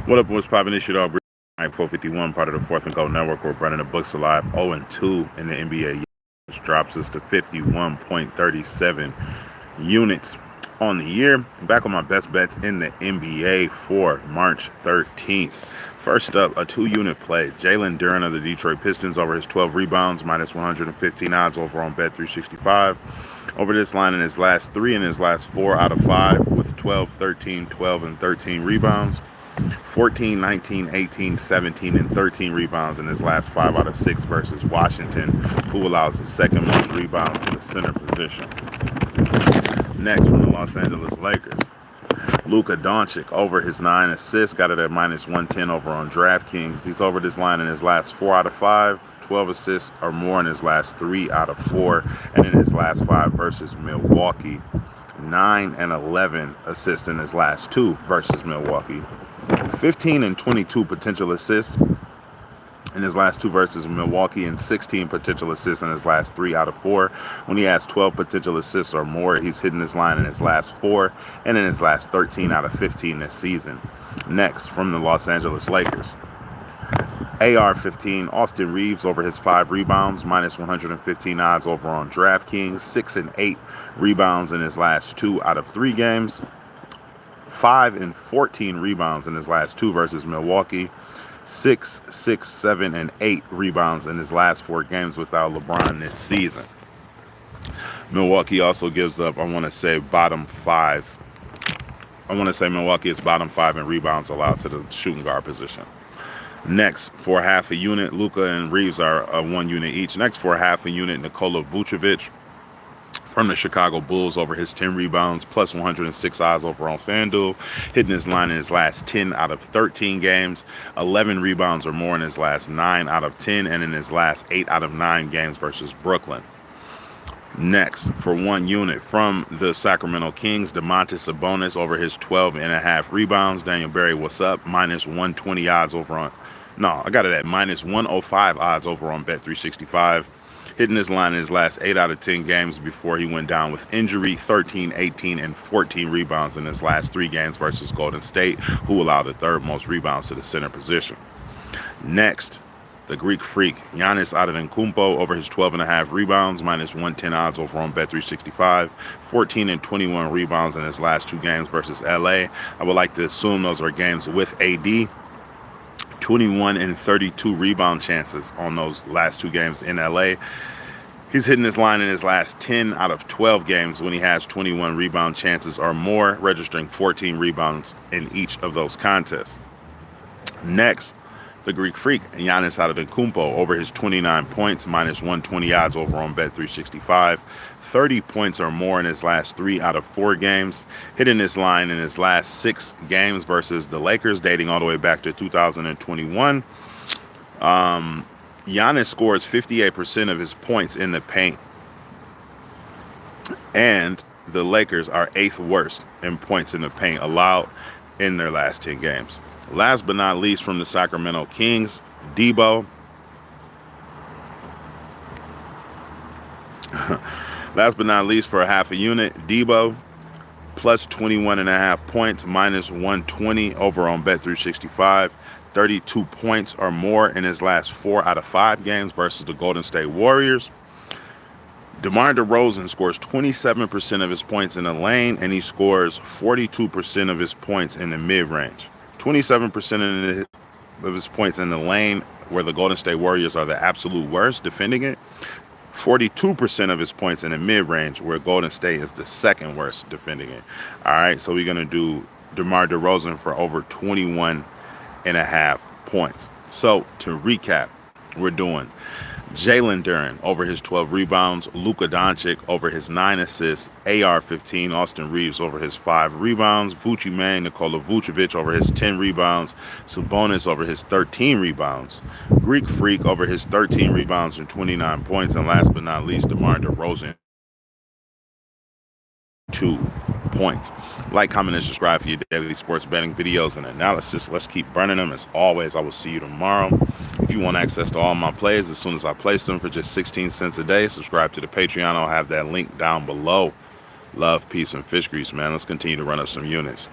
What up, what's poppin'? This shit all 451, part of the Fourth and Gold Network. We're running the books alive 0-2 in the NBA, which drops us to 51.37 units on the year. Back on my best bets in the NBA for March 13th. First up, a 2-unit play. Jalen Duren of the Detroit Pistons over his 12 rebounds, minus 115 odds over on Bet365. Over this line in his last 3 and his last 4 out of 5 with 12, 13, 12, and 13 rebounds. 14, 19, 18, 17, and 13 rebounds in his last 5 out of 6 versus Washington, who allows the second most rebounds to the center position. Next, from the Los Angeles Lakers, Luka Doncic over his 9 assists, got it at minus 110 over on DraftKings. He's over this line in his last 4 out of 5, 12 assists or more in his last 3 out of 4, and in his last 5 versus Milwaukee. 9 and 11 assists in his last 2 versus Milwaukee. 15 and 22 potential assists in his last 2 versus Milwaukee, and 16 potential assists in his last 3 out of 4. When he has 12 potential assists or more, he's hitting this line in his last 4 and in his last 13 out of 15 this season. Next, from the Los Angeles Lakers, AR-15, Austin Reeves over his 5 rebounds, minus 115 odds over on DraftKings. 6 and 8 rebounds in his last 2 out of 3 games. 5 and 14 rebounds in his last 2 versus Milwaukee. 6, 6, 7, and 8 rebounds in his last 4 games without LeBron this season. Milwaukee also gives up, bottom 5. Milwaukee is bottom 5 in rebounds allowed to the shooting guard position. Next, for half a unit, Luka and Reeves are 1 unit each. Next, for half a unit, Nikola Vucevic from the Chicago Bulls over his 10 rebounds, plus 106 odds over on FanDuel, hitting his line in his last 10 out of 13 games, 11 rebounds or more in his last 9 out of 10, and in his last 8 out of 9 games versus Brooklyn. Next, for 1 unit, from the Sacramento Kings, Domantas Sabonis over his 12 and a half rebounds. Daniel Berry, what's up? Minus 120 odds over on, I got it at minus 105 odds over on Bet365. Hitting his line in his last 8 out of 10 games before he went down with injury. 13, 18, and 14 rebounds in his last 3 games versus Golden State, who allowed the 3rd most rebounds to the center position. Next, the Greek Freak, Giannis Antetokounmpo over his 12 and a half rebounds, minus 110 odds over on Bet365. 14 and 21 rebounds in his last 2 games versus LA. I would like to assume those are games with AD. 21 and 32 rebound chances on those last 2 games in LA. He's hitting this line in his last 10 out of 12 games when he has 21 rebound chances or more, registering 14 rebounds in each of those contests. Next, the Greek Freak, Giannis Antetokounmpo over his 29 points, minus 120 odds over on Bet365. 30 points or more in his last 3 out of 4 games. Hitting this line in his last 6 games versus the Lakers, dating all the way back to 2021. Giannis scores 58% of his points in the paint. And the Lakers are 8th worst in points in the paint allowed in their last 10 games. Last but not least, from the Sacramento Kings, Debo. Last but not least, for a half a unit, Debo, plus 21 and a half points, minus 120 over on Bet365. 32 points or more in his last 4 out of 5 games versus the Golden State Warriors. DeMar DeRozan scores 27% of his points in the lane, and he scores 42% of his points in the mid-range. 27% of his points in the lane, where the Golden State Warriors are the absolute worst defending it. 42% of his points in the mid-range, where Golden State is the 2nd worst defending it. All right, so we're going to do DeMar DeRozan for over 21 and a half points. So to recap, we're doing Jalen Duren over his 12 rebounds, Luka Doncic over his 9 assists, AR-15, Austin Reeves over his 5 rebounds, Vucci Man, Nikola Vucevic over his 10 rebounds, Sabonis over his 13 rebounds, Greek Freak over his 13 rebounds and 29 points, and last but not least, DeMar DeRozan, 2 points. Like, comment, and subscribe for your daily sports betting videos and analysis. Let's keep burning them. As always, I will see you tomorrow. If you want access to all my plays as soon as I place them for just 16 cents a day, subscribe to the Patreon. I'll have that link down below. Love, peace, and fish grease, man. Let's continue to run up some units.